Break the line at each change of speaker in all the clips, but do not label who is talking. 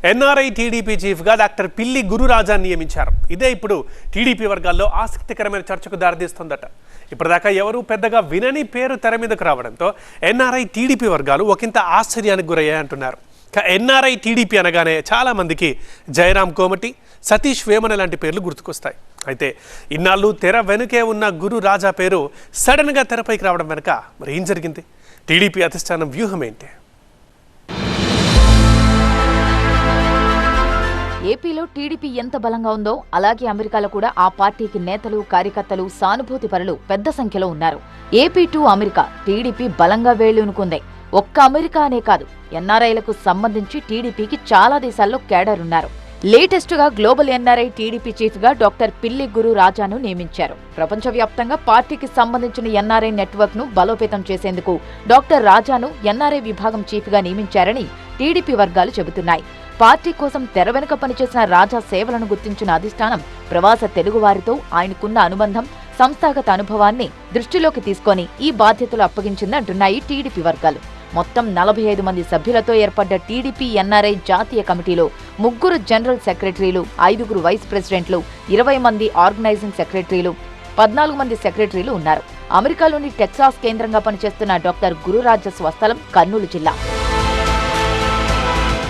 NRI TDP చీఫ్గా doctor పిల్లి గురురాజా నియమించారు. ఇదే ఇప్పుడు టీడీపీ వర్గాల్లో ఆసక్తికరమైన చర్చకు దారితీస్తుందట. ఇప్పటిదాకా ఎవరూ పెద్దగా వినని పేరు తెర మీదకు రావడంతో ఎన్ఆర్ఐ టీడీపీ వర్గాలు ఒకంత ఆశ్చర్యానికి గురయ్యాయంటున్నారు. ఎన్ఆర్ఐ టీడీపీ అనగానే చాలామందికి జయరాం కోమటి, సతీష్ వేమన లాంటి పేర్లు గుర్తుకొస్తాయి. అయితే ఇన్నాళ్ళు తెర వెనుకే ఉన్న గురు రాజా పేరు సడన్గా తెరపైకి రావడం వెనుక మరి ఏం జరిగింది? టీడీపీ అధిష్టానం వ్యూహం ఏంటి?
ఏపీలో టీడీపీ ఎంత బలంగా ఉందో అలాగే అమెరికాలో కూడా ఆ పార్టీకి నేతలు, కార్యకర్తలు, సానుభూతి పరులు పెద్ద సంఖ్యలో ఉన్నారు. ఏపీ టు అమెరికా టీడీపీ బలంగా వేళ్లూనుకుంది. ఒక్క అమెరికా అనే కాదు, ఎన్ఆర్ఐలకు సంబంధించి టీడీపీకి చాలా దేశాల్లో కేడర్ ఉన్నారు. లేటెస్ట్ గా గ్లోబల్ ఎన్ఆర్ఐ టీడీపీ చీఫ్ గా డాక్టర్ పిల్లి గురు రాజాను నియమించారు. ప్రపంచవ్యాప్తంగా పార్టీకి సంబంధించిన ఎన్ఆర్ఐ నెట్వర్క్ ను బలోపేతం చేసేందుకు డాక్టర్ రాజాను ఎన్ఆర్ఐ విభాగం చీఫ్ గా నియమించారని టీడీపీ వర్గాలు చెబుతున్నాయి. పార్టీ కోసం తెర వెనుక పనిచేసిన రాజా సేవలను గుర్తించిన అధిష్టానం ప్రవాస తెలుగువారితో ఆయనకున్న అనుబంధం, సంస్థాగత అనుభవాన్ని దృష్టిలోకి తీసుకొని ఈ బాధ్యతలు అప్పగించిందంటున్నాయి టీడీపీ వర్గాలు. మొత్తం 45 మంది సభ్యులతో ఏర్పడ్డ టీడీపీ ఎన్ఆర్ఐ జాతీయ కమిటీలో 3 జనరల్ సెక్రటరీలు, 5 వైస్ ప్రెసిడెంట్లు, 20 మంది ఆర్గనైజింగ్ సెక్రటరీలు, 14 మంది సెక్రటరీలు ఉన్నారు. అమెరికాలోని టెక్సాస్ కేంద్రంగా పనిచేస్తున్న డాక్టర్ గురురాజా స్వస్థలం కర్నూలు జిల్లా.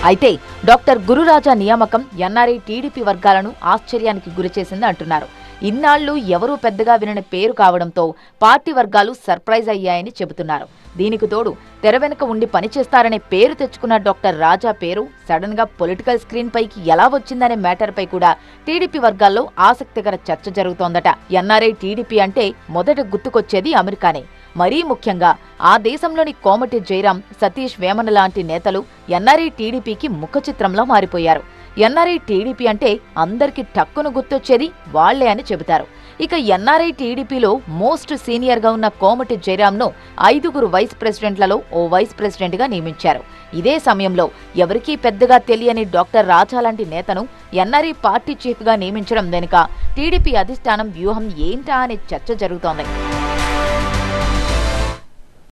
అయితే డాక్టర్ గురురాజా నియామకం ఎన్ఆర్ఐ టీడీపీ వర్గాలను ఆశ్చర్యానికి గురిచేసింది అంటున్నారు. ఇన్నాళ్లు ఎవరూ పెద్దగా వినని పేరు కావడంతో పార్టీ వర్గాలు సర్ప్రైజ్ అయ్యాయని చెబుతున్నారు. దీనికి తోడు తెర వెనుక ఉండి పనిచేస్తారనే పేరు తెచ్చుకున్న డాక్టర్ రాజా పేరు సడన్ గా పొలిటికల్ స్క్రీన్ పైకి ఎలా వచ్చిందనే మ్యాటర్ పై కూడా టీడీపీ వర్గాల్లో ఆసక్తికర చర్చ జరుగుతోందట. ఎన్ఆర్ఐ టీడీపీ అంటే మొదట గుర్తుకొచ్చేది అమెరికానే. మరీ ముఖ్యంగా ఆ దేశంలోని కోమటి జయరాం, సతీష్ వేమన లాంటి నేతలు ఎన్ఆర్ఐ టీడీపీకి ముఖచిత్రంలో మారిపోయారు. ఎన్ఆర్ఐ టీడీపీ అంటే అందరికీ టక్కును గుర్తొచ్చేది వాళ్లే అని చెబుతారు. ఇక ఎన్ఆర్ఐ టీడీపీలో మోస్ట్ సీనియర్ గా ఉన్న కోమటి జయరాంను 5 వైస్ ప్రెసిడెంట్లలో ఓ వైస్ ప్రెసిడెంట్ గా నియమించారు. ఇదే సమయంలో ఎవరికీ పెద్దగా తెలియని డాక్టర్ రాజా లాంటి నేతను ఎన్ఆర్ఐ పార్టీ చీఫ్ గా నియమించడం వెనుక టీడీపీ అధిష్టానం వ్యూహం ఏంటా అనే చర్చ జరుగుతోంది.